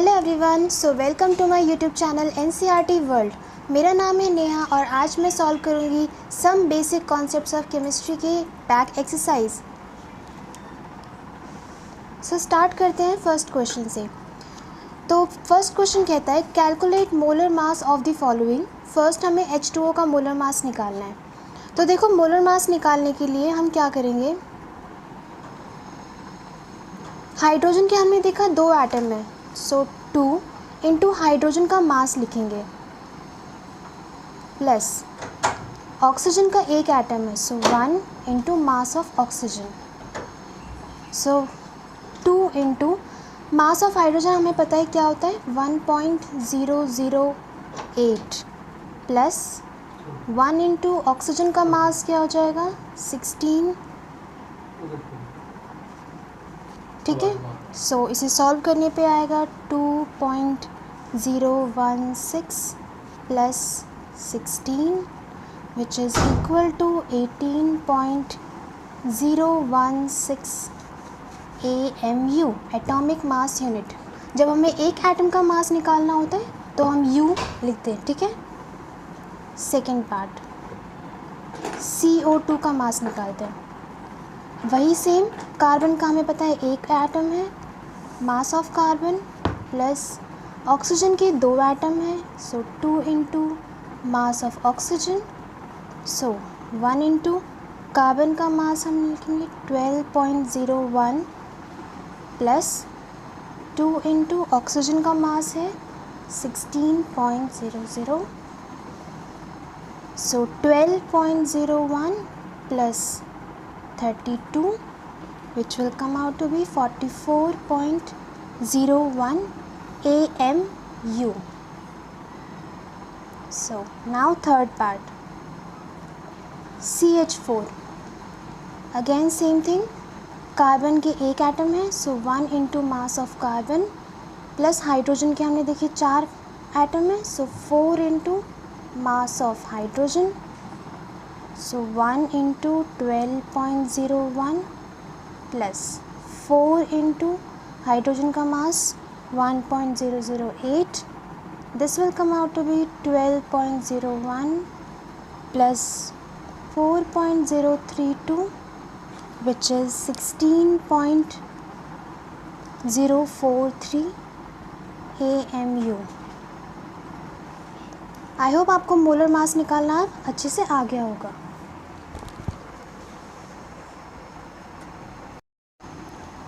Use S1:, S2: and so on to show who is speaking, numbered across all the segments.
S1: Hello everyone, so welcome to my YouTube channel NCERT world. मेरा नाम है नेहा और आज मैं सॉल्व करूंगी some basic concepts of chemistry के बैक एक्सरसाइज। सो स्टार्ट करते हैं फर्स्ट क्वेश्चन से। तो फर्स्ट क्वेश्चन कहता है calculate molar mass of the following. First हमें H2O का मोलर मास निकालना है। तो देखो, मोलर मास निकालने के लिए हम क्या करेंगे, हाइड्रोजन के हमने देखा 2 एटम है, सो 2 इंटू हाइड्रोजन का मास लिखेंगे प्लस ऑक्सीजन का 1 एटम है, so 1 into mass of oxygen, so 2 into mass of hydrogen हमें पता है क्या होता है 1.008 प्लस 1 इंटू ऑक्सीजन का मास क्या हो जाएगा 16। ठीक है, सो इसे सॉल्व करने पे आएगा 2.016 plus 16 which is equal to 18.016 AMU, atomic mass unit. जब हमें एक एटम का मास निकालना होता है तो हम U लिखते हैं। ठीक है, सेकेंड पार्ट CO2 का मास निकालते हैं। वही सेम कार्बन का हमें पता है 1 एटम है, मास ऑफ कार्बन प्लस ऑक्सीजन के 2 एटम है, सो 2 into mass of oxygen, so 1 into carbon का मास हम लिखेंगे 12.01 प्लस 2 इंटू ऑक्सीजन का मास है 16.00, सो 12.01 plus 32 which will come out to be 44.01 AMU. So now third part CH4, again same thing, carbon के 1 atom है, so 1 into mass of carbon plus hydrogen के हमने देखिए 4 एटम है, so 4 into mass of hydrogen, so 1 into 12.01 plus 4 into hydrogen का mass 1.008, this will come out to be 12.01 plus 4.032 which is 16.043 AMU। I hope आपको molar mass निकालना अच्छे से आ गया होगा।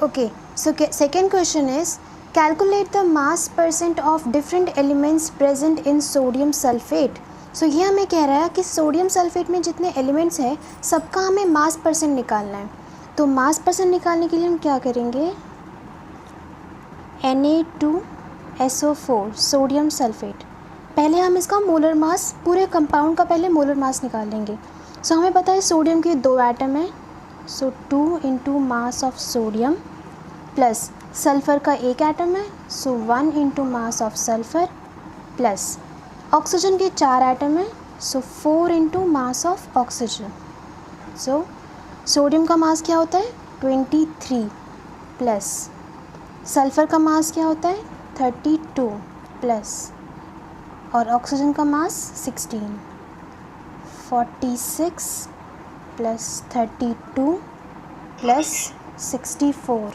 S1: Okay, so second question is calculate the mass percent of different elements present in sodium sulphate. So ये हमें कह रहा है कि सोडियम सल्फेट में जितने एलिमेंट्स हैं सबका हमें मास परसेंट निकालना है। तो मास परसेंट निकालने के लिए हम क्या करेंगे, Na2SO4 सोडियम सल्फेट, पहले हम इसका मोलर मास, पूरे कंपाउंड का पहले मोलर मास निकाल लेंगे। सो हमें पता है सोडियम के 2 एटम है, सो 2 into mass of sodium plus sulphur का 1 एटम है, so 1 into mass of sulphur plus oxygen के 4 एटम है, so 4 into mass of oxygen, so sodium का मास क्या होता है 23 प्लस सल्फ़र का मास क्या होता है 32 प्लस और ऑक्सीजन का मास 16, 46 प्लस 32 प्लस 64,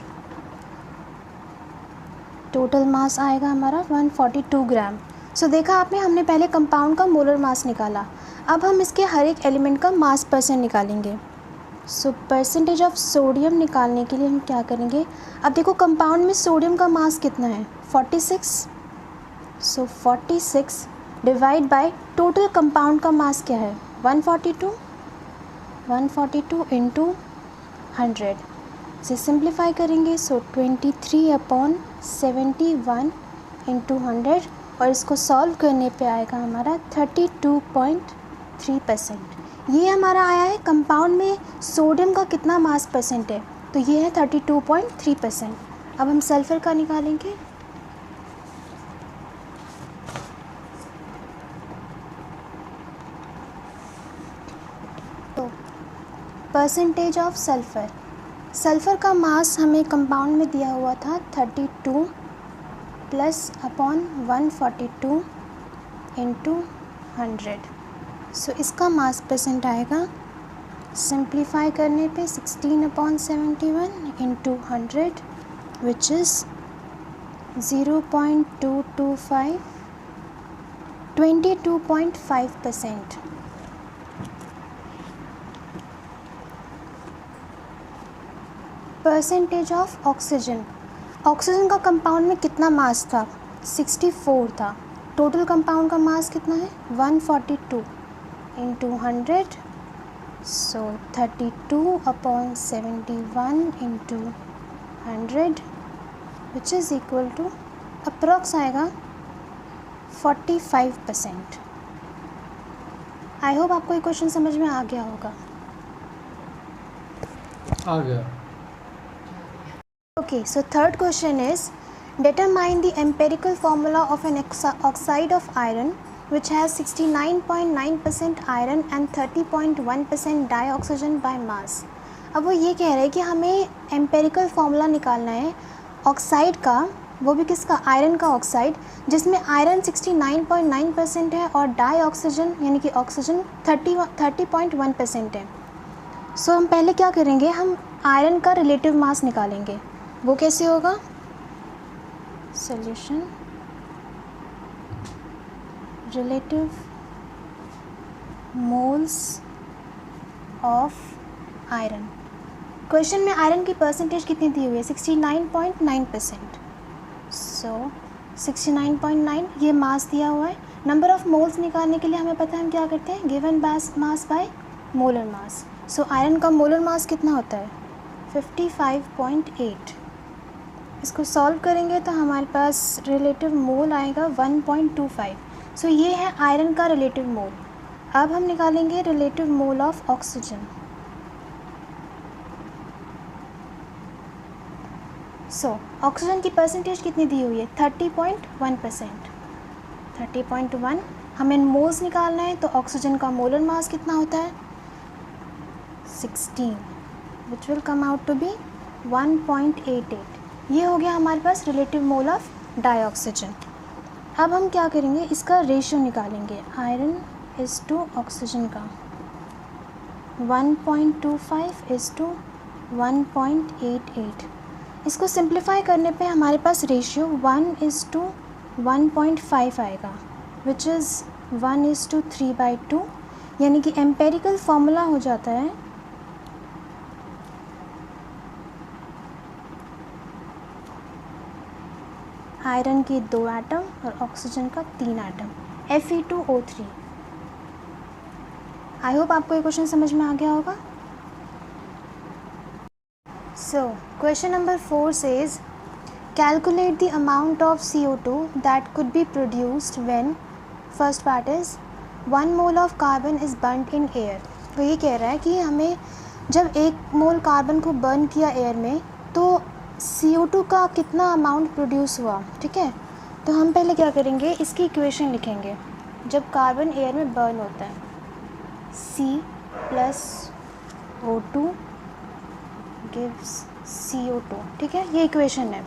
S1: टोटल मास आएगा हमारा 142 ग्राम। सो देखा आपने, हमने पहले कंपाउंड का मोलर मास निकाला, अब हम इसके हर एक एलिमेंट का मास परसेंट निकालेंगे। सो परसेंटेज ऑफ सोडियम निकालने के लिए हम क्या करेंगे, अब देखो कंपाउंड में सोडियम का मास कितना है 46, सो 46 डिवाइड बाय टोटल कंपाउंड का मास क्या है 142 इंटू 100 से सिंप्लीफाई करेंगे, सो 23/71 इंटू 100 और इसको सॉल्व करने पे आएगा हमारा 32.3%। ये हमारा आया है कंपाउंड में सोडियम का कितना मास परसेंट है, तो ये है 32.3%। अब हम सल्फ़र का निकालेंगे। तो परसेंटेज ऑफ सल्फ़र का मास हमें कंपाउंड में दिया हुआ था 32 प्लस अपॉन 142 इंटू 100। सो इसका मास परसेंट आएगा, सिंप्लीफाई करने पे 16/71 into 100 which is 0.225, 22.5%। Percentage of oxygen, oxygen का कंपाउंड में कितना मास था? 64 था। टोटल कंपाउंड का मास कितना है? 142 into 100, so 32/71 into 100 which is equal to approx आएगा 45%। आई होप आपको ये क्वेश्चन समझ में आ गया होगा।
S2: आ गया।
S1: Okay, so third question is determine the empirical formula of an oxide of iron which has 69.9% iron and 30.1% dioxygen by mass। अब वो ये कह रहे हैं कि हमें एम्पेरिकल फार्मूला निकालना है ऑक्साइड का, वो भी किसका? आयरन का ऑक्साइड, जिसमें आयरन 69.9% है और डाईऑक्सीजन यानी कि ऑक्सीजन 30.1% है। सो हम पहले क्या करेंगे, हम आयरन का रिलेटिव मास निकालेंगे। वो कैसे होगा? Solution, relative moles of iron. Question में आयरन की परसेंटेज कितनी दी हुई है? 69.9%। सो 69.9 ये मास दिया हुआ है। नंबर ऑफ मोल्स निकालने के लिए हमें पता है हम क्या करते हैं, given mass by molar mass. So iron का मोलर मास कितना होता है? 55.8। इसको सॉल्व करेंगे तो हमारे पास रिलेटिव मोल आएगा 1.25। सो ये है आयरन का रिलेटिव मोल। अब हम निकालेंगे relative mole of oxygen. So oxygen की परसेंटेज कितनी दी हुई है? 30.1%। 30.1 हमें मोल्स निकालना है, तो ऑक्सीजन का मोलर मास कितना होता है? 16 which will come out to be 1.88। ये हो गया हमारे पास रिलेटिव मोल ऑफ डाईऑक्सीजन। अब हम क्या करेंगे, इसका रेशियो निकालेंगे, आयरन इज़ टू ऑक्सीजन का 1.25 इज़ टू 1.88। इसको सिंप्लीफाई करने पे हमारे पास रेशियो 1:1.5 आएगा विच इज़ 1:3/2, यानी कि एम्पेरिकल फार्मूला हो जाता है आयरन की 2 एटम और ऑक्सीजन का 3 एटम, Fe2O3। आई होप आपको ये क्वेश्चन समझ में आ गया होगा। सो question number 4 says calculate the amount of CO2 that could be produced when, first part is 1 mole of carbon is burned in air. तो ये कह रहा है कि हमें जब 1 मोल कार्बन को बर्न किया एयर में तो CO2 का कितना अमाउंट प्रोड्यूस हुआ। ठीक है, तो हम पहले क्या करेंगे, इसकी इक्वेशन लिखेंगे। जब कार्बन एयर में बर्न होता है C+O2 गिव्स CO2। ठीक है, ये इक्वेशन है।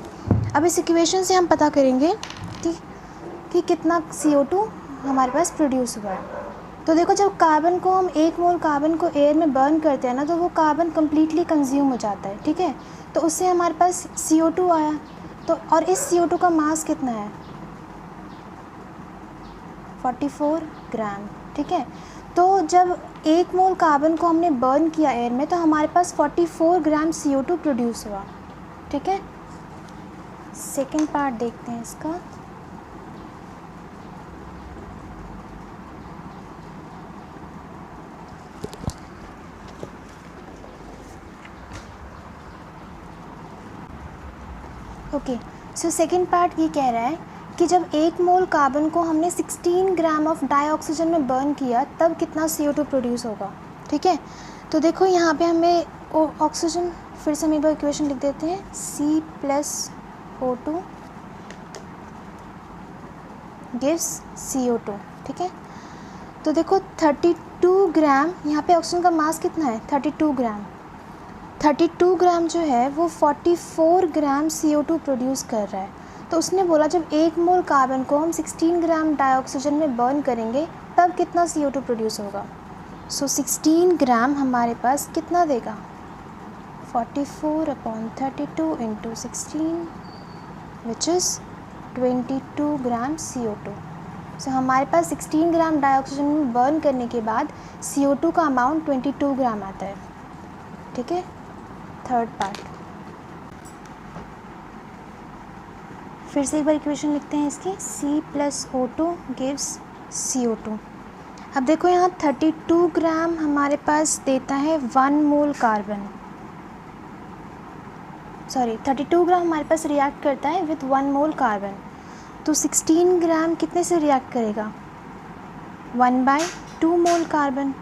S1: अब इस इक्वेशन से हम पता करेंगे कि कितना CO2 हमारे पास प्रोड्यूस हुआ है। तो देखो, जब कार्बन को हम 1 मोल कार्बन को एयर में बर्न करते हैं ना, तो वो कार्बन कम्प्लीटली कंज्यूम हो जाता है। ठीक है, तो उससे हमारे पास CO2 आया। तो और इस CO2 का मास कितना है? 44 ग्राम। ठीक है, तो जब 1 मोल कार्बन को हमने बर्न किया एयर में तो हमारे पास 44 ग्राम CO2 प्रोड्यूस हुआ। ठीक है, सेकेंड पार्ट देखते हैं इसका। ओके, सो सेकेंड पार्ट ये कह रहा है कि जब 1 मोल कार्बन को हमने 16 ग्राम ऑफ डाईऑक्सीजन में बर्न किया तब कितना CO2 प्रोड्यूस होगा। ठीक है, तो देखो यहाँ पे हमें ऑक्सीजन, फिर से हम एक बार इक्वेशन लिख देते हैं, C+O2 गिव्स CO2। ठीक है, तो देखो 32 ग्राम, यहाँ पे ऑक्सीजन का मास कितना है? 32 ग्राम। 32 ग्राम जो है वो 44 ग्राम CO2 प्रोड्यूस कर रहा है। तो उसने बोला जब 1 मोल कार्बन को हम 16 ग्राम डाइऑक्सीजन में बर्न करेंगे तब कितना CO2 प्रोड्यूस होगा। सो 16 ग्राम हमारे पास कितना देगा, 44/32 into 16 which is 22 gram CO2। सो हमारे पास 16 ग्राम डाइऑक्सीजन में बर्न करने के बाद CO2 का अमाउंट 22 ग्राम आता है। ठीक है, थर्ड पार्ट। फिर से एक बार इक्वेशन लिखते हैं इसकी, C+O2 गिव्स CO2। अब देखो यहाँ 32 ग्राम हमारे पास देता है 1 मोल कार्बन, सॉरी 32 ग्राम हमारे पास रिएक्ट करता है विथ 1 मोल कार्बन। तो 16 ग्राम कितने से रिएक्ट करेगा, 1/2 मोल कार्बन।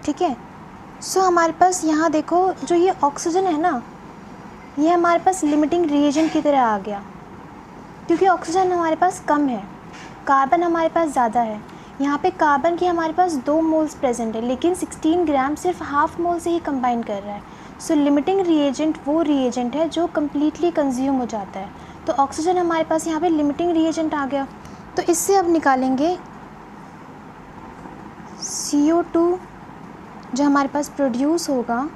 S1: ठीक है, सो हमारे पास यहाँ देखो जो ये ऑक्सीजन है ना, ये हमारे पास लिमिटिंग रिएजेंट की तरह आ गया, क्योंकि ऑक्सीजन हमारे पास कम है, कार्बन हमारे पास ज़्यादा है। यहाँ पे कार्बन की हमारे पास 2 मोल्स प्रेजेंट है, लेकिन 16 ग्राम सिर्फ हाफ मोल से ही कंबाइन कर रहा है। सो लिमिटिंग रिएजेंट वो रिएजेंट है जो कम्प्लीटली कंज्यूम हो जाता है। तो ऑक्सीजन हमारे पास यहाँ पे लिमिटिंग रिएजेंट आ गया। तो इससे अब निकालेंगे CO2 जो हमारे पास प्रोड्यूस होगा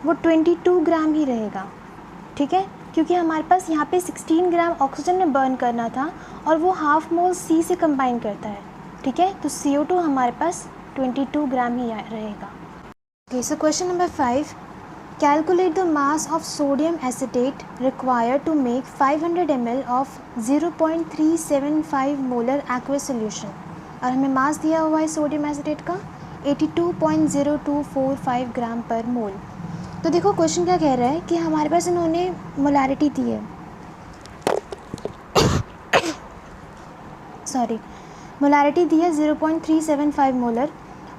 S1: वो 22 ग्राम ही रहेगा। ठीक है, क्योंकि हमारे पास यहाँ पे 16 ग्राम ऑक्सीजन में बर्न करना था और वो हाफ मोल C से कंबाइन करता है। ठीक है, तो CO2 हमारे पास 22 ग्राम ही रहेगा। Okay, so question number 5, calculate the mass of sodium acetate required to make 500 ml of 0.375 molar aqueous solution. और हमें मास दिया हुआ है सोडियम एसिटेट का 82.0245 ग्राम पर मोल। तो देखो क्वेश्चन क्या कह रहा है कि हमारे पास इन्होंने मोलारिटी दी है, सॉरी मोलारिटी दी है 0.375 मोलर,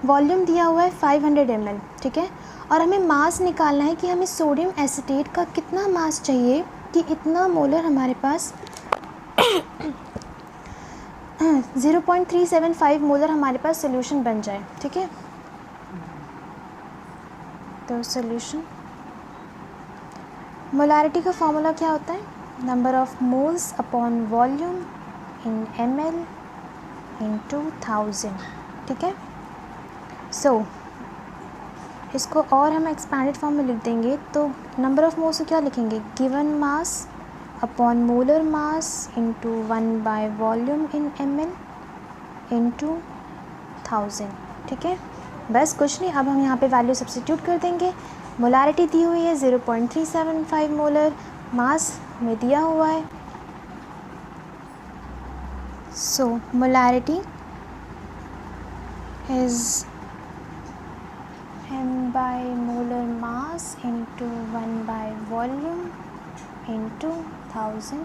S1: वॉल्यूम दिया हुआ है 500 ml। ठीक है, और हमें मास निकालना है कि हमें सोडियम एसिटेट का कितना मास चाहिए कि इतना मोलर हमारे पास 0.375 मोलर हमारे पास सोल्यूशन बन जाए। ठीक है, तो सोल्यूशन मोलारिटी का फॉर्मूला क्या होता है, number of moles upon volume in ml into 1000। ठीक है, सो इसको और हम एक्सपैंडेड फॉर्म में लिख देंगे तो नंबर ऑफ मोल्स को क्या लिखेंगे, given mass upon molar mass into 1 volume इन ml इंटू 1000। ठीक है, बस कुछ नहीं, अब हम यहाँ पे वैल्यू सब्स्टिट्यूट कर देंगे। मोलारिटी दी हुई है 0.375 मोलर, मास में दिया हुआ है, so molarity is molar mass into 1 volume into 1000।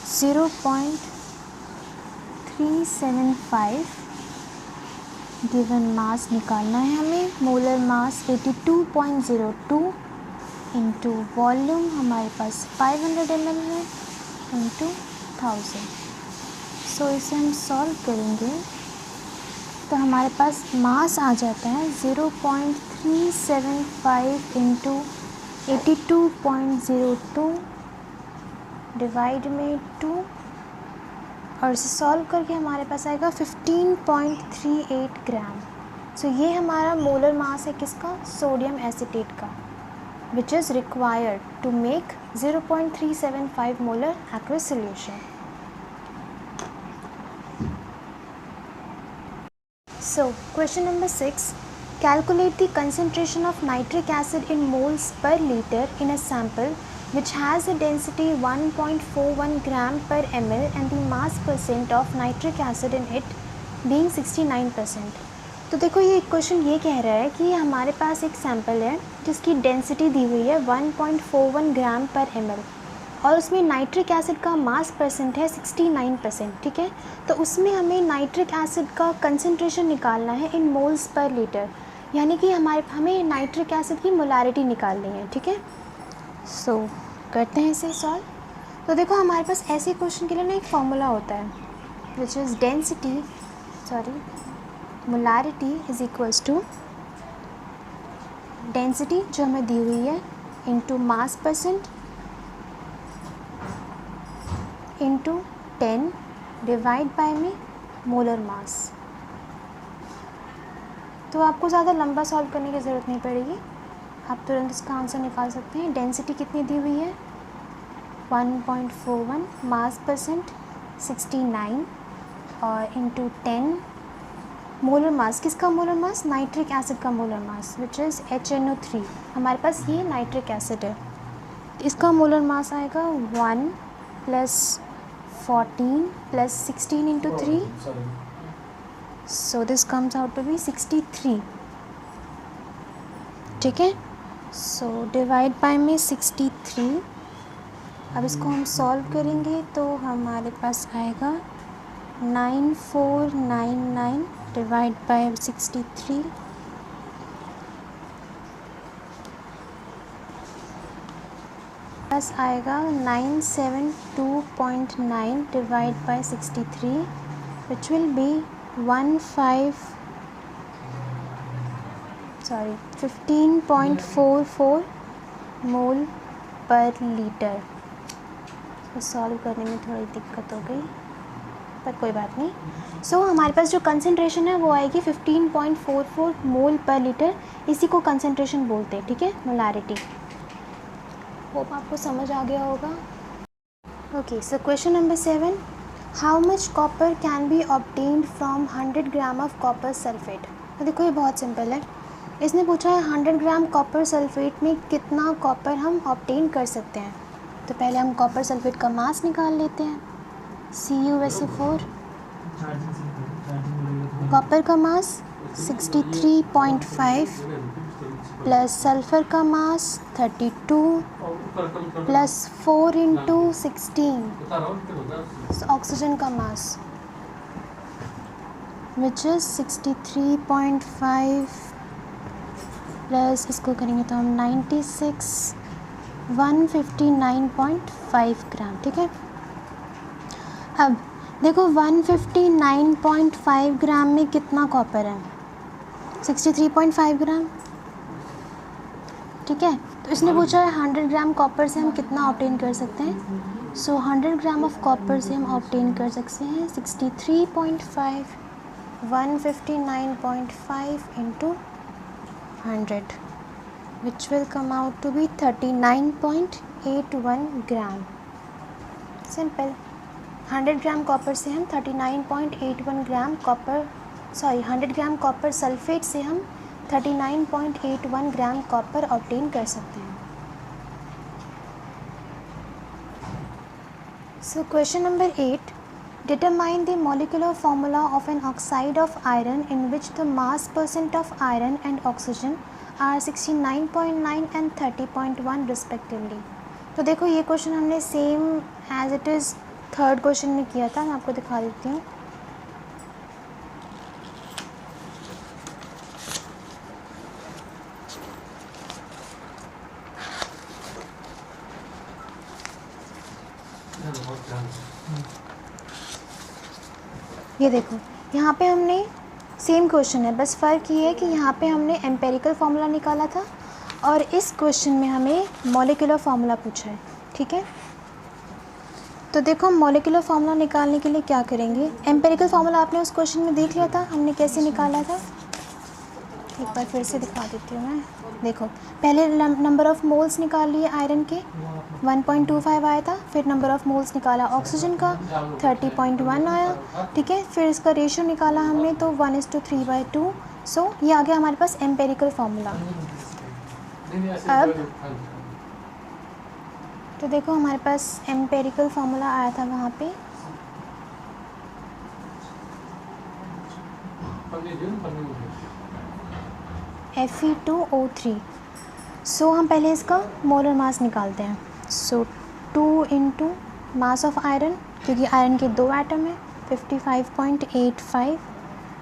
S1: 0.375 given mass निकालना है हमें, मोलर मास 82.02 इंटू वॉल्यूम हमारे पास 500 ml है इंटू 1000। सो इसे हम सॉल्व करेंगे तो हमारे पास मास आ जाता है 0.375 इंटू 82.02 डिवाइड में 2, और इसे सॉल्व करके हमारे पास आएगा 15.38 ग्राम। सो ये हमारा मोलर मास है किसका, सोडियम एसिटेट का, which is required to make 0.375 molar aqueous solution. So, question number 6, calculate the concentration of nitric acid in moles per liter in a sample which has a density 1.41 gram per ml and the mass percent of nitric acid in it being 69%। तो देखो ये question ये कह रहा है कि हमारे पास एक सैम्पल है जिसकी डेंसिटी दी हुई है 1.41 ग्राम पर ml और उसमें नाइट्रिक एसिड का मास परसेंट है 69%। ठीक है, तो उसमें हमें नाइट्रिक एसिड का कंसंट्रेशन निकालना है इन मोल्स पर लीटर, यानी कि हमें नाइट्रिक एसिड की मोलारिटी निकालनी है। ठीक है, सो करते हैं इसे सॉल्व। तो देखो हमारे पास ऐसे क्वेश्चन के लिए ना एक फॉर्मूला होता है which is molarity is equals to density जो हमें दी हुई है into mass percent into 10 divide by में मोलर मास। तो आपको ज़्यादा लंबा सॉल्व करने की ज़रूरत नहीं पड़ेगी, आप तुरंत इसका आंसर निकाल सकते हैं। डेंसिटी कितनी दी हुई है 1.41, मास परसेंट 69 और इंटू 10 मोलर मास। किसका मोलर मास? नाइट्रिक एसिड का molar mass which is HNO3। हमारे पास ये नाइट्रिक एसिड है, इसका मोलर मास आएगा 1 + 14 + 16 into 3, so this comes out to be 63। ठीक है, सो डिवाइड बाय में 63। अब इसको हम सॉल्व करेंगे तो हमारे पास आएगा 9499 डिवाइड बाय 63, प्लस आएगा 972.9 divide by 63 which will be 15.44 मोल पर लीटर। इसको सॉल्व करने में थोड़ी दिक्कत हो गई पर कोई बात नहीं। सो हमारे पास जो कंसंट्रेशन है वो आएगी 15.44 मोल पर लीटर, इसी को कंसंट्रेशन बोलते हैं। ठीक है, मोलारिटी। होप आपको समझ आ गया होगा। Okay, so question number 7, how much copper can be obtained from 100 gram of copper sulphate. तो देखो ये बहुत सिंपल है, इसने पूछा है 100 ग्राम कॉपर सल्फेट में कितना कॉपर हम ऑब्टेन कर सकते हैं। तो पहले हम कॉपर सल्फेट का मास निकाल लेते हैं, CuSO4। कॉपर का मास 63.5 प्लस सल्फ़र का मास 32 प्लस 4 इंटू 16 ऑक्सीजन का मास विच इज़ 63.5 प्लस इसको करेंगे तो हम 96 159.5 ग्राम। ठीक है, अब देखो 159.5 ग्राम में कितना कॉपर है 63.5 ग्राम। ठीक है, तो इसने पूछा है 100 ग्राम कॉपर से हम कितना ऑब्टेन कर सकते हैं। सो 100 ग्राम ऑफ कॉपर से हम ऑब्टेन कर सकते हैं 63.5 159.5 into 100 which will come out to be 39.81 gram. Simple, 100 gram copper से हम 39.81 gram copper 100 gram copper sulphate से हम 39.81 ग्राम कॉपर ऑब्टेन कर सकते हैं। So question number 8, determine the molecular formula of an oxide of iron in which the mass percent of iron and oxygen are 69.9 and 30.1 respectively. तो देखो ये क्वेश्चन हमने same as it is third question में किया था, मैं आपको दिखा देती हूँ। ये देखो यहाँ पे हमने सेम क्वेश्चन है, बस फ़र्क ये है कि यहाँ पे हमने एम्पेरिकल फार्मूला निकाला था और इस क्वेश्चन में हमें मॉलिक्यूलर फार्मूला पूछा है। ठीक है, तो देखो मॉलिक्यूलर फार्मूला निकालने के लिए क्या करेंगे, एम्पेरिकल फार्मूला आपने उस क्वेश्चन में देख लिया था हमने कैसे निकाला था, एक बार फिर से दिखा देती हूँ मैं। देखो पहले नंबर ऑफ़ मोल्स निकाल लिए आयरन के 1.25 आया था, फिर नंबर ऑफ़ मोल्स निकाला ऑक्सीजन का 30.1 आया। ठीक है, फिर इसका रेशियो निकाला हमने तो 1:3/2। सो ये आ गया हमारे पास एम्पेरिकल फार्मूला। अब तो देखो हमारे पास एम्पेरिकल फार्मूला आया था वहाँ पे, Fe2O3। सो हम पहले इसका मोलर मास निकालते हैं। सो 2 इंटू मास ऑफ आयरन, क्योंकि आयरन के 2 एटम है 55.85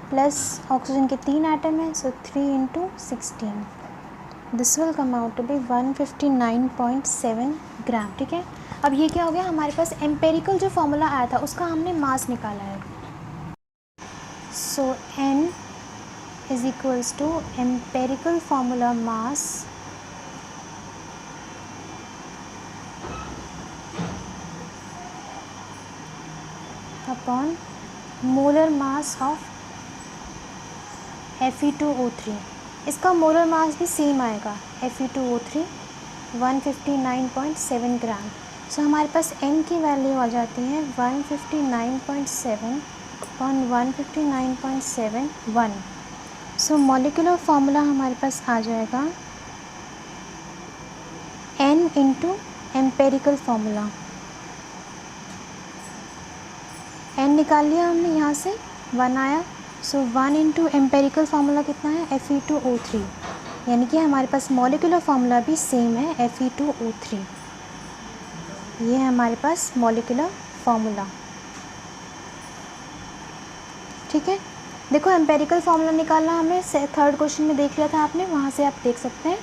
S1: प्लस ऑक्सीजन के 3 एटम है, so 3 into 16, this will come out to be 159.7 gram. ठीक है, अब ये क्या हो गया, हमारे पास एम्पेरिकल जो फार्मूला आया था उसका हमने मास निकाला है। सो N is equals to empirical formula mass upon molar mass of Fe2O3। इसका मोलर मास भी सेम आएगा, Fe2O3 159.7 ग्राम। सो हमारे पास n की वैल्यू आ जाती है 159.7 अपॉन 159.71। सो मॉलिक्यूलर फार्मूला हमारे पास आ जाएगा n into empirical formula. n निकाल लिया हमने, यहाँ से 1 आया। सो 1 इंटू एम्पेरिकल फार्मूला कितना है, Fe2O3, यानी कि हमारे पास मॉलिक्यूलर फार्मूला भी सेम है, Fe2O3। ये है हमारे पास मॉलिक्यूलर फार्मूला। ठीक है, देखो एम्पेरिकल फार्मूला निकालना हमने थर्ड क्वेश्चन में देख लिया था आपने, वहाँ से आप देख सकते हैं।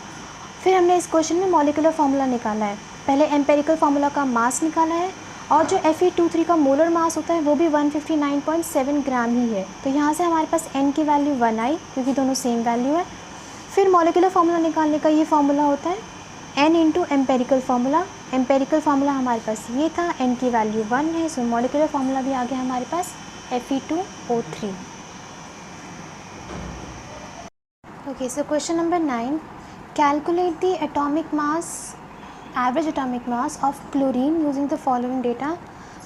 S1: फिर हमने इस क्वेश्चन में मॉलिक्यूलर फार्मूला निकाला है। पहले एम्पेरिकल फार्मूला का मास निकाला है, और जो Fe2O3 का मोलर मास होता है वो भी 159.7 ग्राम ही है। तो यहाँ से हमारे पास n की वैल्यू 1 आई, क्योंकि दोनों सेम वैल्यू है। फिर मॉलिक्यूलर फार्मूला निकालने का ये फार्मूला होता है n into empirical formula. Empirical formula हमारे पास ये था, n की वैल्यू 1 है। सो मॉलिक्यूलर फार्मूला भी आ गया हमारे पास Fe2O3। Okay, so question number 9, calculate the average atomic mass of chlorine using the following data.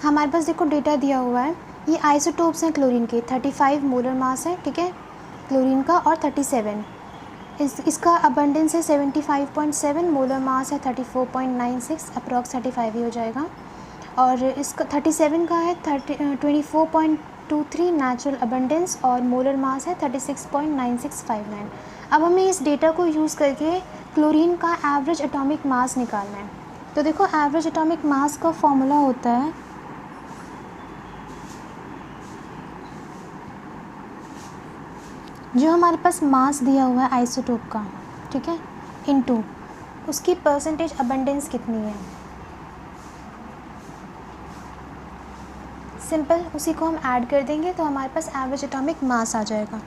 S1: हमारे पास देखो डेटा दिया हुआ है, ये आइसोटोप्स हैं क्लोरीन के, 35 मोलर मास है, ठीक है, क्लोरीन का, और 37 इसका अबंडेंस है 75.7, मोलर मास है 34.96, अप्रॉक्स 35 ही हो जाएगा। और इसका 37 का है 24.23 नेचुरल अबंडेंस, और मोलर मास है 36.9659। अब हमें इस डेटा को यूज़ करके क्लोरीन का एवरेज एटॉमिक मास निकालना है। तो देखो एवरेज एटॉमिक मास का फॉर्मूला होता है जो हमारे पास मास दिया हुआ है आइसोटोप का, ठीक है, इनटू उसकी परसेंटेज अबंडेंस कितनी है। सिंपल, उसी को हम ऐड कर देंगे तो हमारे पास एवरेज एटॉमिक मास आ जाएगा।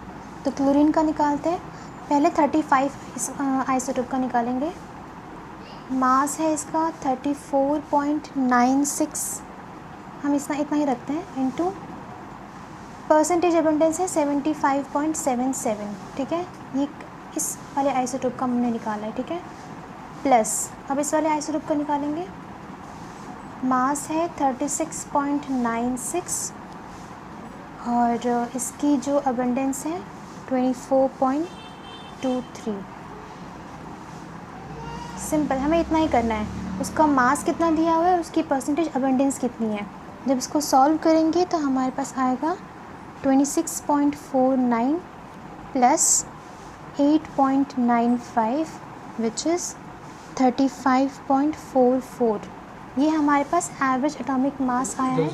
S1: तो क्लोरीन का निकालते हैं, पहले 35 इस आइसोटोप का निकालेंगे। मास है इसका 34.96, हम इतना ही रखते हैं, इनटू परसेंटेज अबंडेंस है 75.77, ठीक है, ये इस वाले आइसोटोप का हमने निकाला है, ठीक है, प्लस अब इस वाले आइसोटोप का निकालेंगे। मास है 36.96 और इसकी जो अबंडेंस है 24.23। सिंपल, हमें इतना ही करना है, उसका मास कितना दिया हुआ है और उसकी परसेंटेज अबंडेंस कितनी है। जब इसको सॉल्व करेंगे तो हमारे पास आएगा 26.49 प्लस 8.95 विच इज़ 35.44। ये हमारे पास एवरेज एटॉमिक मास आया है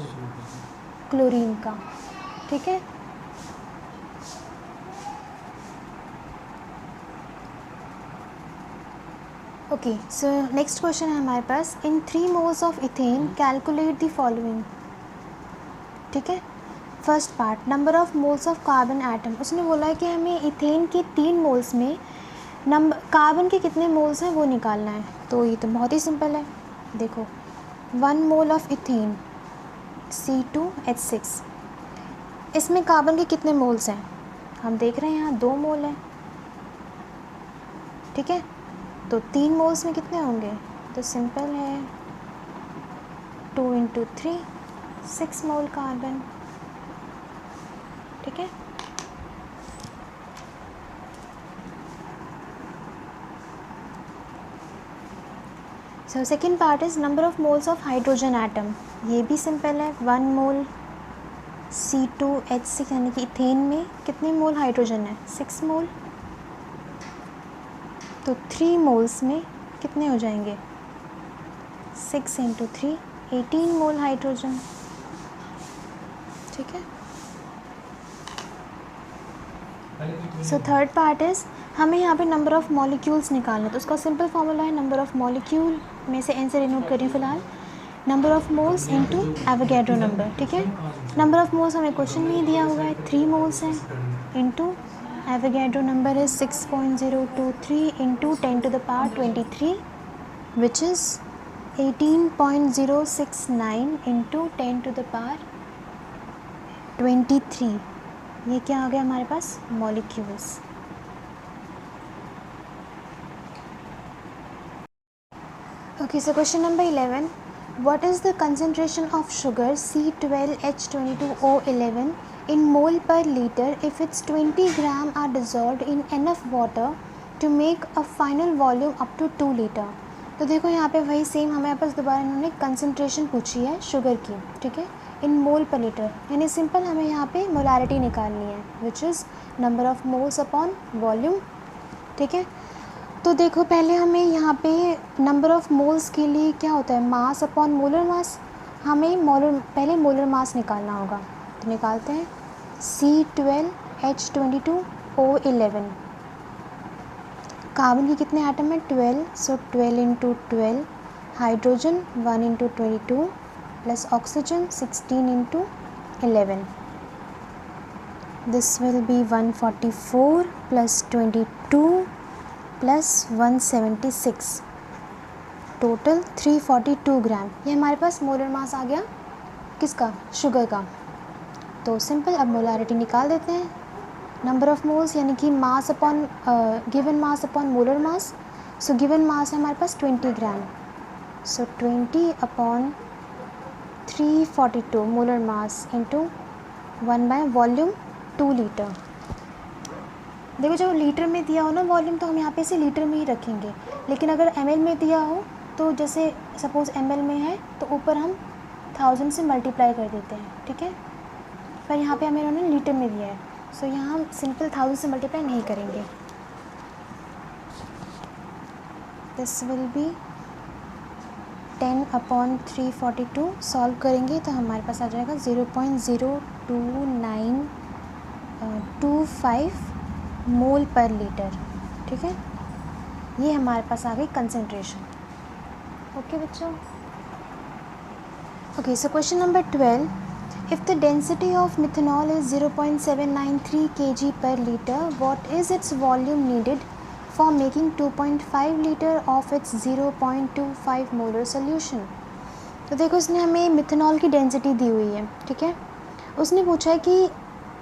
S1: क्लोरीन का, ठीक है। ओके, सो नेक्स्ट क्वेश्चन है हमारे पास, इन 3 moles of ethane calculate the following, ठीक है। First part, number of moles of carbon atom. उसने बोला है कि हमें इथेन के 3 मोल्स में कार्बन के कितने मोल्स हैं वो निकालना है। तो ये तो बहुत ही सिंपल है, देखो 1 मोल ऑफ इथेन C2H6, इसमें कार्बन के कितने मोल्स हैं, हम देख रहे हैं यहाँ 2 मोल हैं, ठीक है। तो 3 मोल्स में कितने होंगे, तो सिंपल है 2 इंटू 3, 6 मोल कार्बन, ठीक है। So second part is number of moles of hydrogen atom. ये भी सिंपल है, 1 मोल C2H6 यानी कि इथेन में कितने मोल हाइड्रोजन है, 6 मोल। तो 3 मोल्स में कितने हो जाएंगे, 6 इंटू 3, 18 मोल हाइड्रोजन, ठीक है। सो थर्ड पार्ट इज़ हमें यहाँ पे नंबर ऑफ़ मॉलिक्यूल्स निकालना है। तो उसका सिंपल फार्मूला है नंबर ऑफ़ मॉलिक्यूल में से n से डिनोट करिए फ़िलहाल, number of moles into Avogadro number, ठीक है। नंबर ऑफ़ मोल्स हमें क्वेश्चन में ही दिया हुआ है, 3 मोल्स हैं, इनटू एवोगैड्रो नंबर है 6.023 into 10 to the power 23 which is 18.069 into 10 to the power 23, ये क्या आ गया हमारे पास, molecules. Okay, so question number 11, what is the concentration of sugar C12H22O11 in mole per liter if its 20 gram are dissolved in enough water to make a final volume up to 2 litre. तो देखो यहाँ पे वही same हमें पास दोबारा इन्होंने concentration पूछी है शुगर की, ठीक है, इन मोल पर लीटर, यानी सिंपल हमें यहाँ पे मोलारिटी निकालनी है which is number of moles upon volume, ठीक है। तो देखो पहले हमें यहाँ पे नंबर ऑफ़ मोल्स के लिए क्या होता है, मास अपॉन मोलर मास, हमें पहले मोलर मास निकालना होगा। तो निकालते हैं C12H22O11, कार्बन के कितने एटम है, 12, सो 12 into 12, hydrogen 1 into 22 plus oxygen 16 into 11, this will B 144 plus 22 plus 176, total 342 ग्राम। ये हमारे पास मोलर मास आ गया किसका, शुगर का। तो सिंपल अब मोलारिटी निकाल देते हैं, नंबर ऑफ़ मोल्स यानी कि mass upon given mass upon molar mass. So given mass है हमारे पास 20 ग्राम, सो 20 upon 342 molar mass into 1 by volume 2 litre. देखो जब लीटर में दिया हो ना वॉल्यूम तो हम यहाँ पे इसे लीटर में ही रखेंगे, लेकिन अगर ml में दिया हो तो जैसे सपोज़ ml में है तो ऊपर हम 1000 से मल्टीप्लाई कर देते हैं, ठीक है। पर यहाँ पे हमें इन्होंने लीटर में दिया है, सो यहाँ हम सिंपल 1000 से मल्टीप्लाई नहीं करेंगे। This will B 10 upon 342, solve करेंगे तो हमारे पास आ जाएगा 0.02925 मोल पर लीटर, ठीक है। ये हमारे पास आ गई कंसंट्रेशन। ओके बच्चों, okay, so question number 12, if the density of methanol is 0.793 kg per liter, what is its volume needed for making 2.5 liter of its 0.25 molar solution? तो देखो इसने हमें मिथेनॉल की डेंसिटी दी हुई है, ठीक है। उसने पूछा है कि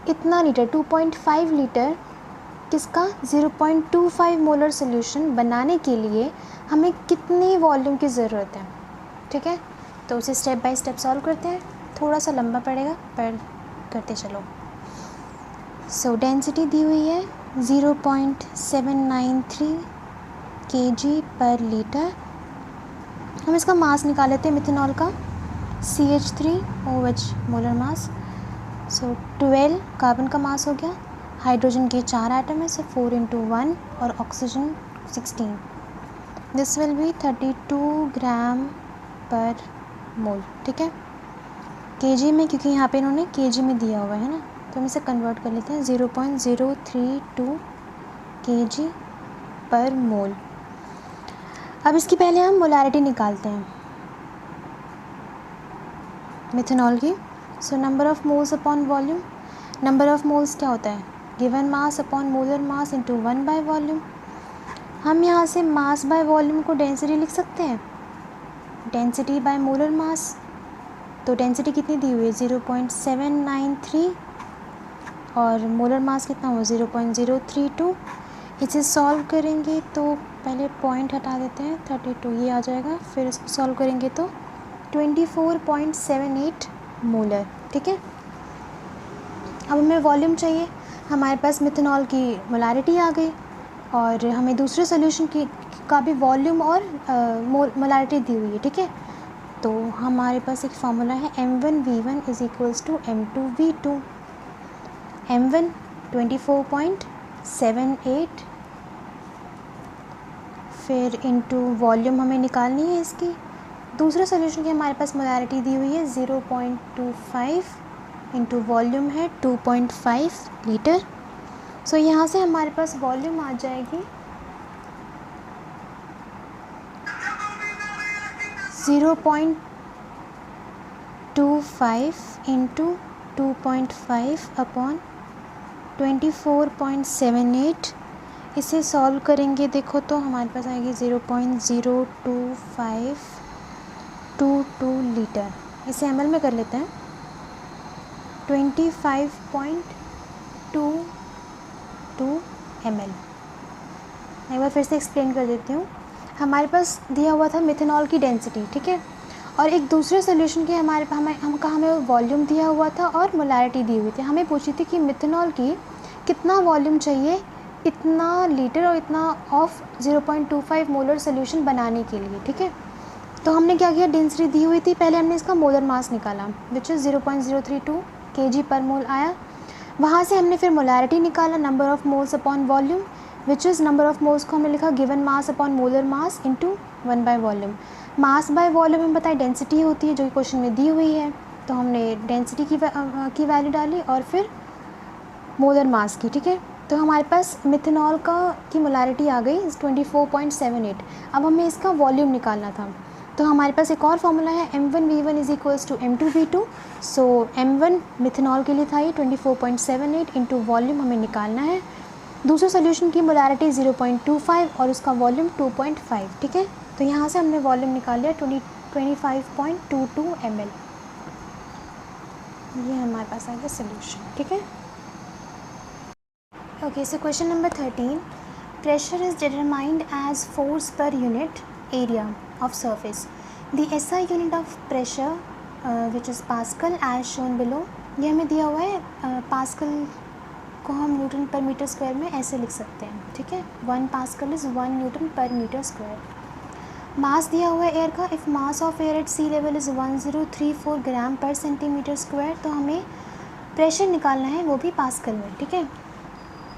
S1: इतना लीटर 2.5 लीटर किसका 0.25 मोलर सोल्यूशन बनाने के लिए हमें कितनी वॉल्यूम की ज़रूरत है, ठीक है। तो उसे स्टेप बाय स्टेप सॉल्व करते हैं, थोड़ा सा लंबा पड़ेगा पर करते चलो। सो डेंसिटी दी हुई है 0.793 kg पर लीटर। हम इसका मास निकाल लेते हैं मिथेनॉल का, CH3OH मोलर मास। सो 12 कार्बन का मास हो गया, हाइड्रोजन के 4 एटम है, सो 4 इंटू 1 और ऑक्सीजन 16, दिस विल बी 32 ग्राम पर मोल, ठीक है। केजी में, क्योंकि यहाँ पे इन्होंने केजी में दिया हुआ है ना, तो हम इसे कन्वर्ट कर लेते हैं 0.032 kg पर मोल। अब इसकी पहले हम मोलारिटी निकालते हैं मिथेनॉल की। So number of moles upon volume, number of moles क्या होता है, given mass upon molar mass into 1 by volume. हम यहाँ से मास बाय वॉल्यूम को डेंसिटी लिख सकते हैं, डेंसिटी बाय मोलर मास। तो डेंसिटी कितनी दी हुई है 0.793 और मोलर मास कितना हुआ 0.032। इसे सॉल्व करेंगे तो पहले पॉइंट हटा देते हैं, 32 ये आ जाएगा, फिर इसको सॉल्व करेंगे तो 24.78 मोलर, ठीक है। अब हमें वॉल्यूम चाहिए, हमारे पास मिथेनॉल की मोलारिटी आ गई और हमें दूसरे सोल्यूशन का भी वॉल्यूम और मोलारिटी दी हुई है, ठीक है। तो हमारे पास एक फार्मूला है M1V1 is equals to M2V2। M1 24.78 फिर इंटू वॉल्यूम हमें निकालनी है इसकी। दूसरे सोल्यूशन की हमारे पास मोलारिटी दी हुई है 0.25 इंटू वॉल्यूम है 2.5 लीटर। सो यहाँ से हमारे पास वॉल्यूम आ जाएगी 0.25 इंटू 2.5 अपॉन 24.78। इसे सॉल्व करेंगे देखो तो हमारे पास आएगी 0.02522 लीटर। इसे ml में कर लेते हैं। 25.22 ml। एक बार फिर से एक्सप्लेन कर देती हूँ। हमारे पास दिया हुआ था मिथेनॉल की डेंसिटी, ठीक है, और एक दूसरे सोल्यूशन की हमें वॉल्यूम दिया हुआ था और मोलैरिटी दी हुई थी। हमें पूछी थी कि मिथेनॉल की कितना वॉल्यूम चाहिए इतना लीटर और इतना ऑफ 0.25 मोलर सोल्यूशन बनाने के लिए, ठीक है। तो हमने क्या किया, डेंसिटी दी हुई थी, पहले हमने इसका मोलर मास निकाला विच इज़ 0.032 kg पर मोल आया। वहाँ से हमने फिर मोलैरिटी निकाला, number of moles upon volume which is number of moles को हमने लिखा given mass upon molar mass into 1 by volume. Mass by volume हमें पता है डेंसिटी होती है जो कि क्वेश्चन में दी हुई है, तो हमने डेंसिटी की वैल्यू डाली और फिर मोलर मास की, ठीक है। तो हमारे पास मिथेनॉल की मोलैरिटी आ गई 24.78। अब हमें इसका वॉल्यूम निकालना था, तो हमारे पास एक और फॉर्मूला है m1v1 is equals to m2v2। So m1 methanol के लिए था ये 24.78 इंटू वॉल्यूम हमें निकालना है। दूसरे सोल्यूशन की मोलैरिटी 0.25 और उसका वॉल्यूम 2.5, ठीक है। तो यहाँ से हमने वॉल्यूम निकाल लिया 25.22 ml। ये हमारे पास आ गया सोल्यूशन, ठीक है। Okay, so question number 13, pressure is determined as force per unit area of surface. The SI unit of pressure which is Pascal as shown below। ये हमें दिया हुआ है, पास्कल को हम न्यूटन पर मीटर स्क्वायर में ऐसे लिख सकते हैं, ठीक है। 1 pascal is 1 newton per metre square. Mass दिया हुआ है एयर का, if mass of air at sea level is 1034 gram per centimetre square. तो हमें प्रेशर निकालना है, वो भी पास्कल में, ठीक है।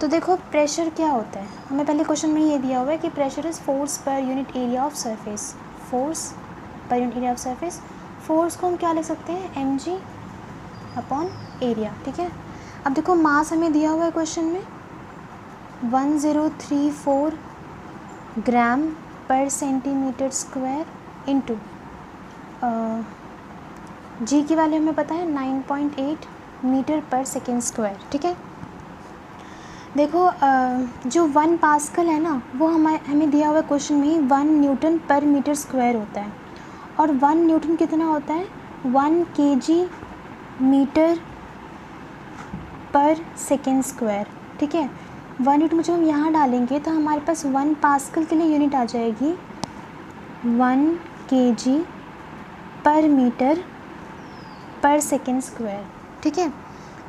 S1: तो देखो प्रेशर क्या होता है, हमें पहले क्वेश्चन में ये दिया हुआ है कि pressure is force per unit area of surface. Force per unit area of surface, force को हम क्या लिख सकते हैं, mg अपॉन एरिया, ठीक है। अब देखो मास हमें दिया हुआ है क्वेश्चन में 1034 gram per centimetre square into जी की वैल्यू हमें पता है 9.8 मीटर पर सेकेंड स्क्वायर, ठीक है। देखो जो 1 पास्कल है ना, वो हमें दिया हुआ क्वेश्चन में ही 1 न्यूटन पर मीटर स्क्वायर होता है, और 1 न्यूटन कितना होता है, 1 kg मीटर पर सेकेंड स्क्वायर, ठीक है। 1 न्यूटन जब हम यहाँ डालेंगे तो हमारे पास 1 पास्कल के लिए यूनिट आ जाएगी 1 kg पर मीटर पर सेकेंड स्क्वायर, ठीक है।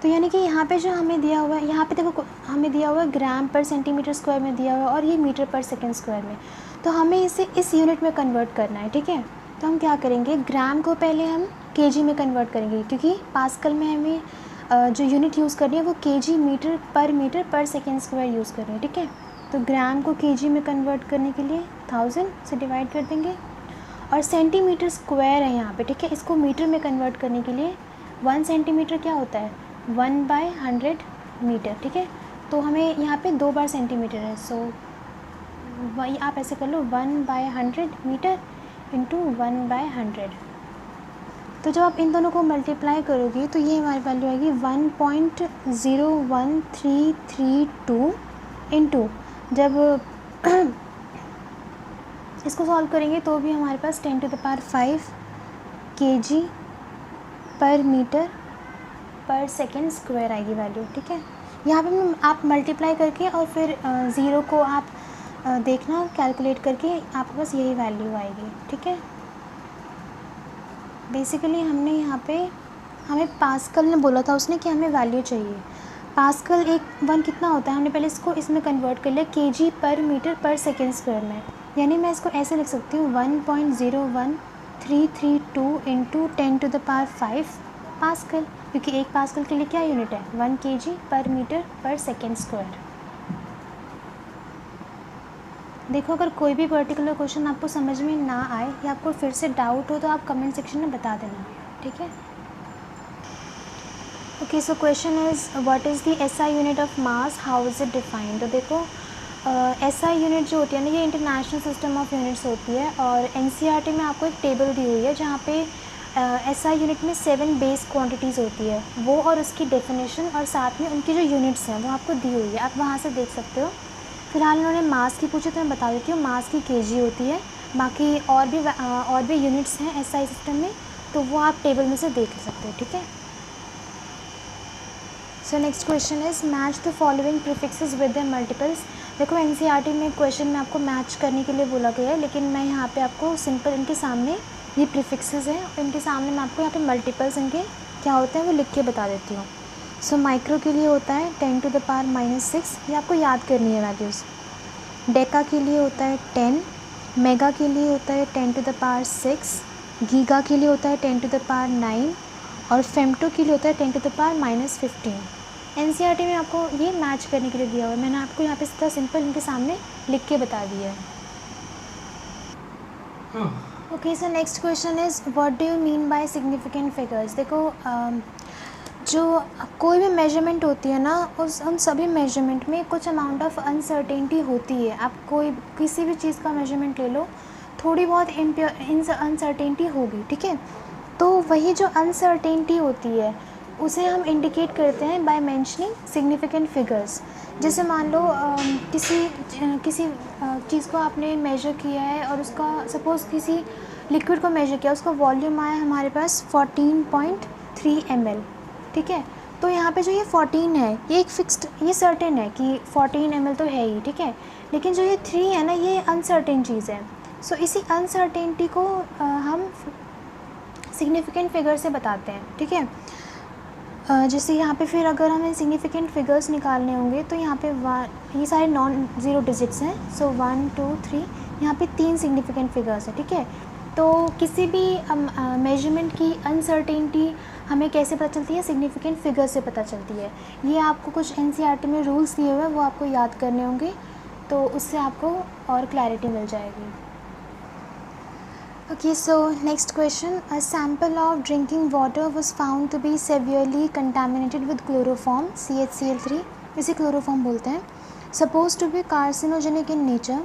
S1: तो यानी कि यहाँ पे जो हमें दिया हुआ है, यहाँ पे देखो हमें दिया हुआ है ग्राम पर सेंटीमीटर स्क्वायर में दिया हुआ है और ये मीटर पर सेकेंड स्क्वायर में, तो हमें इसे इस यूनिट में कन्वर्ट करना है, ठीक है। तो हम क्या करेंगे, ग्राम को पहले हम केजी में कन्वर्ट करेंगे, क्योंकि पास्कल में हमें जो यूनिट यूज़ करनी है वो केजी मीटर पर सेकेंड स्क्वायर यूज़ करनी है, ठीक है। तो ग्राम को केजी में कन्वर्ट करने के लिए 1000 से डिवाइड कर देंगे, और सेंटीमीटर स्क्वायर है यहाँ पे, ठीक है। इसको मीटर में कन्वर्ट करने के लिए 1 सेंटीमीटर क्या होता है, 1/100 मीटर, ठीक है। तो हमें यहाँ पे 2 बार सेंटीमीटर है, सो वही आप ऐसे कर लो 1/100 मीटर इंटू 1/100। तो जब आप इन दोनों को मल्टीप्लाई करोगे तो ये हमारी वैल्यू आएगी 1.01332 इंटू, जब इसको सॉल्व करेंगे तो भी हमारे पास 10⁵ kg पर मीटर पर सेकेंड स्क्वायर आएगी वैल्यू, ठीक है। यहाँ पे आप मल्टीप्लाई करके और फिर ज़ीरो को आप देखना कैलकुलेट करके आपके पास यही वैल्यू आएगी, ठीक है। बेसिकली हमने यहाँ पे, हमें पास्कल ने बोला था उसने कि हमें वैल्यू चाहिए। पास्कल 1 कितना होता है, हमने पहले इसको इसमें कन्वर्ट कर लिया केजी पर मीटर पर सेकेंड स्क्वायर में, यानी मैं इसको ऐसे लिख सकती हूँ 1.01332 इंटू 10⁵ पास्कल, क्योंकि 1 पास्कल के लिए क्या यूनिट है, 1 kg पर मीटर पर सेकेंड स्क्वायर। देखो अगर कोई भी पर्टिकुलर क्वेश्चन आपको समझ में ना आए या आपको फिर से डाउट हो तो आप कमेंट सेक्शन में बता देना, ठीक है। Okay, so question is what is the SI unit of mass, how is it defined. तो देखो एसआई यूनिट जो होती है ना, ये इंटरनेशनल सिस्टम ऑफ यूनिट्स होती है, और एनसीईआरटी में आपको एक टेबल दी हुई है जहाँ पे एसआई यूनिट में 7 बेस क्वांटिटीज़ होती है, वो और उसकी डेफिनेशन और साथ में उनकी जो यूनिट्स हैं वो आपको दी हुई है, आप वहाँ से देख सकते हो। फिलहाल इन्होंने मास की पूछी तो मैं बता देती हूँ, मास की केजी होती है, बाकी और भी यूनिट्स हैं एसआई सिस्टम में, तो वो आप टेबल में से देख सकते हो, ठीक है। So next question is match the following prefixes with the multiples. देखो एनसीईआरटी में क्वेश्चन में आपको मैच करने के लिए बोला गया है, लेकिन मैं यहाँ पे आपको सिंपल इनके सामने ये प्रीफिक्सेस हैं और इनके सामने मैं आपको यहाँ पे मल्टीपल्स इनके क्या होते हैं वो लिख के बता देती हूँ। सो माइक्रो के लिए होता है 10 टू द पावर -6, ये आपको याद करनी है वैल्यूज़। डेका के लिए होता है 10, मेगा के लिए होता है 10 टू द पावर 6, गीगा के लिए होता है 10 टू द पावर 9 और फेमटो के लिए होता है 10 टू द पावर -15। एनसीईआरटी में आपको ये मैच करने के लिए दिया हुआ है, मैंने आपको यहाँ पे सीधा सिंपल इनके सामने लिख के बता दिया है। Okay, so next question is what do you mean by significant figures. देखो जो कोई भी मेजरमेंट होती है ना, उन सभी मेजरमेंट में कुछ अमाउंट ऑफ अनसर्टेनिटी होती है। आप कोई किसी भी चीज़ का मेजरमेंट ले लो, थोड़ी बहुत अनसर्टेनिटी होगी, ठीक है। तो वही जो अनसर्टेनिटी होती है उसे हम इंडिकेट करते हैं बाय मेंशनिंग सिग्निफिकेंट फिगर्स। जैसे मान लो किसी चीज़ को आपने मेजर किया है और उसका सपोज़ किसी लिक्विड को मेजर किया, उसका वॉल्यूम आया हमारे पास 14.3 ml, ठीक है। तो यहाँ पे जो ये 14 है ये एक फिक्स्ड, ये सर्टेन है कि 14 ml तो है ही, ठीक है। लेकिन जो ये 3 है ना, ये अनसर्टेन चीज़ है। सो इसी अनसर्टेनिटी को हम सिग्निफिकेंट फिगर से बताते हैं, ठीक है। जैसे यहाँ पे फिर अगर हमें सिग्निफिकेंट फिगर्स निकालने होंगे तो यहाँ पे ये सारे नॉन ज़ीरो डिजिट्स हैं। सो 1 2 3 यहाँ पे 3 सिग्निफिकेंट फिगर्स हैं, ठीक है। तो किसी भी मेजरमेंट की अनसर्टेनिटी हमें कैसे पता चलती है, सिग्निफिकेंट फिगर से पता चलती है। ये आपको कुछ एनसीईआरटी में रूल्स दिए हुए हैं, वो आपको याद करने होंगे, तो उससे आपको और क्लैरिटी मिल जाएगी। Okay, so next question. A sample of drinking water was found to be severely contaminated with chloroform CHCl3, इसे chloroform बोलते हैं, supposed to be carcinogenic in nature.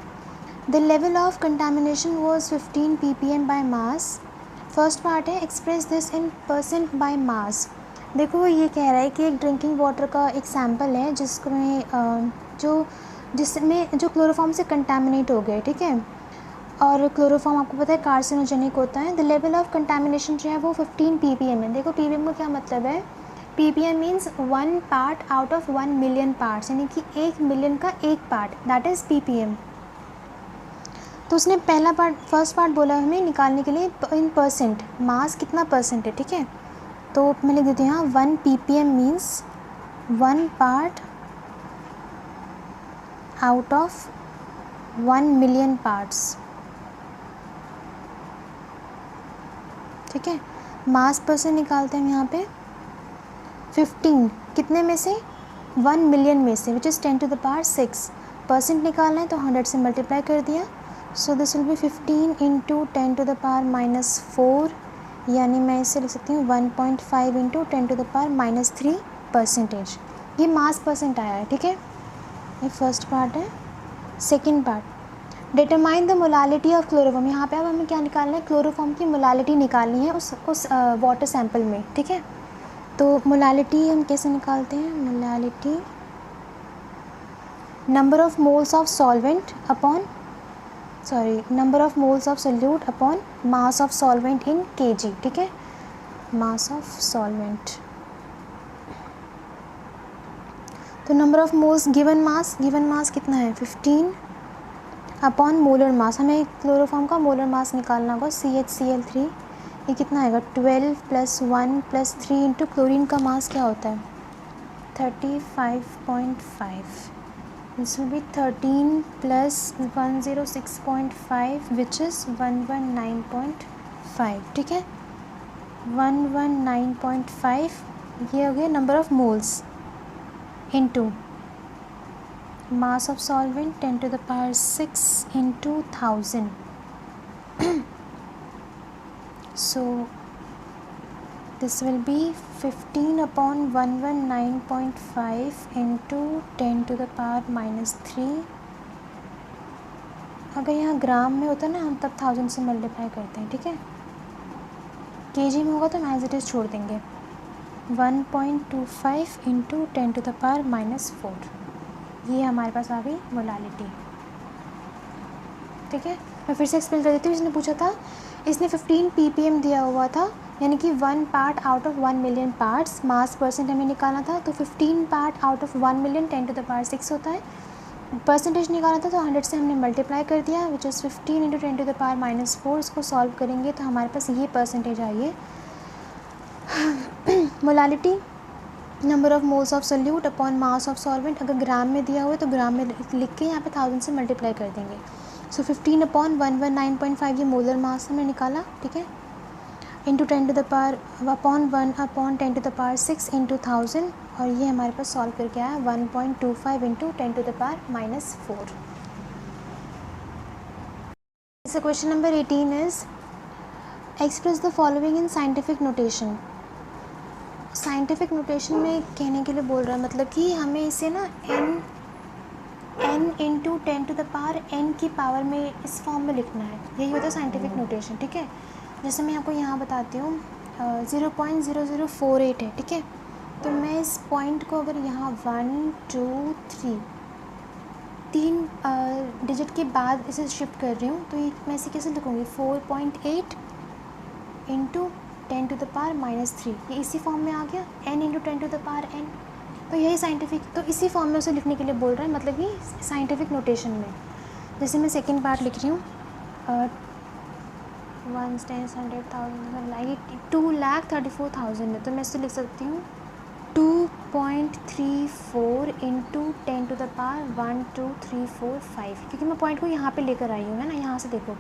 S1: The level of contamination was 15 ppm by mass. First part है express this in percent by mass. देखो ये कह रहा है कि एक ड्रिंकिंग वाटर का एक सैम्पल है जिसमें जो क्लोरोफॉर्म से कंटामिनेट हो गए, ठीक है। और क्लोरोफॉर्म आपको पता है कार्सिनोजेनिक होता है। द लेवल ऑफ कंटामिनेशन जो है वो 15 ppm है। देखो ppm का क्या मतलब है, ppm means 1 part out of 1 million parts, यानी कि 1 मिलियन का एक पार्ट, दैट इज़ ppm। तो उसने फर्स्ट पार्ट बोला हमें निकालने के लिए इन परसेंट, मास कितना परसेंट है, ठीक है। तो मैं लिख देती हूँ यहाँ 1 ppm means 1 part out of 1 million parts, ठीक है। मास परसेंट निकालते हैं हम यहाँ पे 15, कितने में से, 1 मिलियन में से, which is 10 to the power 6। Percent निकालना है तो 100 से मल्टीप्लाई कर दिया। So this will be 15 into 10 to the power -4, यानी मैं इसे लिख सकती हूँ 1.5 into 10 to the power -3 percentage. ये मास परसेंट आया है, ठीक है। ये फर्स्ट पार्ट है। Second part, determine the molality of chloroform. यहाँ पे अब हमें क्या निकालना है, क्लोरोफॉर्म की मोलालिटी निकालनी है उस वाटर सैंपल में, ठीक है। तो मोलालिटी हम कैसे निकालते हैं, molality number of moles of solvent upon number of moles of solute upon mass of solvent in kg, ठीक है, मास ऑफ सॉल्वेंट। तो number of moles given mass कितना है 15 अपॉन मोलर मास, हमें क्लोरोफॉर्म का मोलर मास निकालना होगा CHCl3, ये कितना आएगा 12 + 1 + 3 इंटू क्लोरीन का मास क्या होता है 35.5, this will B 13 + 106.5 which is 119.5, ठीक है। 119.5 ये हो गया number of moles into mass of solvent 10 to the power 6 into 1000. So this will be 15 upon 119.5 into 10 to the power -3। अगर यहाँ ग्राम में होता है ना, हम तब 1000 से मल्टीप्लाई करते हैं, ठीक है। kg में होगा तो हम एज इट इज़ छोड़ देंगे। 1.25 इंटू 10 to the power -4, ये हमारे पास आ गई मोलालिटी, ठीक है। मैं फिर से एक्सप्लेन कर देती हूँ। इसने पूछा था, इसने 15 ppm दिया हुआ था, यानी कि 1 part out of 1 million parts mass percent हमें निकालना था, तो 15 part out of 1 million 10 to the power 6 होता है। परसेंटेज निकालना था तो 100 से हमने मल्टीप्लाई कर दिया, which is 15 into 10 to the power -4। इसको सॉल्व करेंगे तो हमारे पास ये परसेंटेज आई है। Molality, number of moles of solute upon mass of solvent, अगर ग्राम में दिया हुआ है तो ग्राम में लिख के यहाँ पे 1000 से मल्टीप्लाई कर देंगे। सो 15 अपॉन 119.5 ये मोलर मास हमने निकाला, ठीक है, into 10 to the power upon 1 upon 10 to the power 6 into 1000, और ये हमारे पास सॉल्व करके आया 1.25 into 10 to the power -4। So question number 18 is express the following in scientific notation। Scientific notation में कहने के लिए बोल रहा है, मतलब कि हमें इसे ना n into 10 to the power n की पावर में इस फॉर्म में लिखना है, यही होता है साइंटिफिक नोटेशन, ठीक है। जैसे मैं आपको यहाँ बताती हूँ 0.0048 है, ठीक है, तो मैं इस पॉइंट को अगर यहाँ 1 2 3 तीन डिजिट के बाद इसे शिफ्ट कर रही हूँ, तो ये मैं इसे कैसे लिखूँगी 4.8 इंटू 10 टू द पावर -3, ये इसी फॉर्म में आ गया, n into 10 to the power n, तो यही साइंटिफिक, तो इसी फॉर्म में उसे लिखने के लिए बोल रहा है, मतलब कि साइंटिफिक नोटेशन में। जैसे मैं सेकंड पार्ट लिख रही हूँ 1 10 100,000 लाइक 2,34,000 में, तो मैं इसे लिख सकती हूँ 2.34 इंटू 10 टू द पावर 1 2 3 4 5, क्योंकि मैं पॉइंट को यहाँ पे लेकर आई हूँ, है ना। यहाँ से देखो,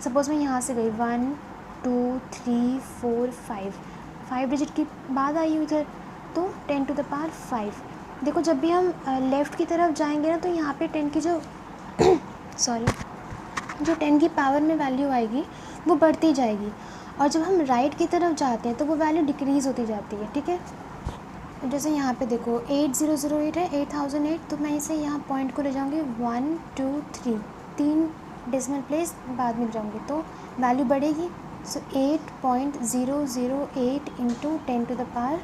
S1: सपोज़ मैं यहाँ से गई 1 2 3 4 5 डिजिट के बाद आई हूँ इधर, तो 10 टू द पावर 5। देखो जब भी हम लेफ़्ट की तरफ जाएंगे ना, तो यहाँ पे 10 की जो जो 10 की पावर में वैल्यू आएगी वो बढ़ती जाएगी, और जब हम राइट की तरफ जाते हैं तो वो वैल्यू डिक्रीज़ होती जाती है, ठीक है। जैसे यहाँ पे देखो 8008 है 8008, तो मैं इसे यहाँ पॉइंट को ले जाऊँगी 1 2 3 3 डेसिमल प्लेस बाद में जाऊँगी, तो वैल्यू बढ़ेगी। सो 8.008 इंटू 10 टू द पावर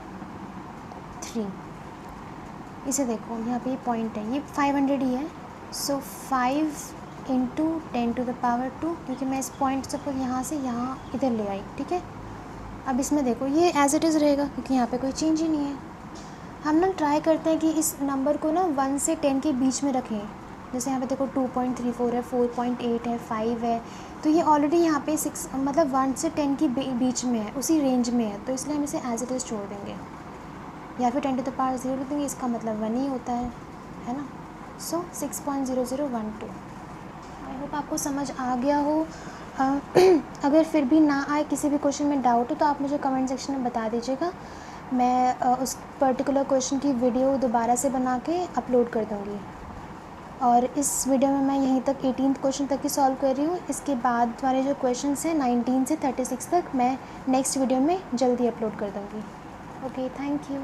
S1: 3, इसे देखो यहाँ पे ये पॉइंट है, ये 500 ही है। सो 5 इंटू 10 टू द पावर 2, क्योंकि मैं इस पॉइंट से यहाँ से यहाँ इधर ले आई, ठीक है। अब इसमें देखो ये एज इट इज़ रहेगा, क्योंकि यहाँ पे कोई चेंज ही नहीं है। हम ना ट्राई करते हैं कि इस नंबर को ना 1 से 10 के बीच में रखें। जैसे यहाँ पे देखो 2.34 है, 4.8 है, 5 है, तो ये ऑलरेडी यहाँ पे 6 मतलब 1 से 10 की बीच में है, उसी रेंज में है, तो इसलिए हम इसे एज इट इज़ छोड़ देंगे, या फिर 10 टू द पावर 0 लिख देंगे, इसका मतलब 1 ही होता है ना। सो 6.0012। आई होप आपको समझ आ गया हो। अगर फिर भी ना आए, किसी भी क्वेश्चन में डाउट हो, तो आप मुझे कमेंट सेक्शन में बता दीजिएगा, मैं उस पर्टिकुलर क्वेश्चन की वीडियो दोबारा से बना के अपलोड कर दूँगी। और इस वीडियो में मैं यहीं तक 18th क्वेश्चन तक ही सॉल्व कर रही हूँ। इसके बाद वाले जो क्वेश्चंस हैं 19 से 36 तक मैं नेक्स्ट वीडियो में जल्दी अपलोड कर दूँगी। Okay, thank you.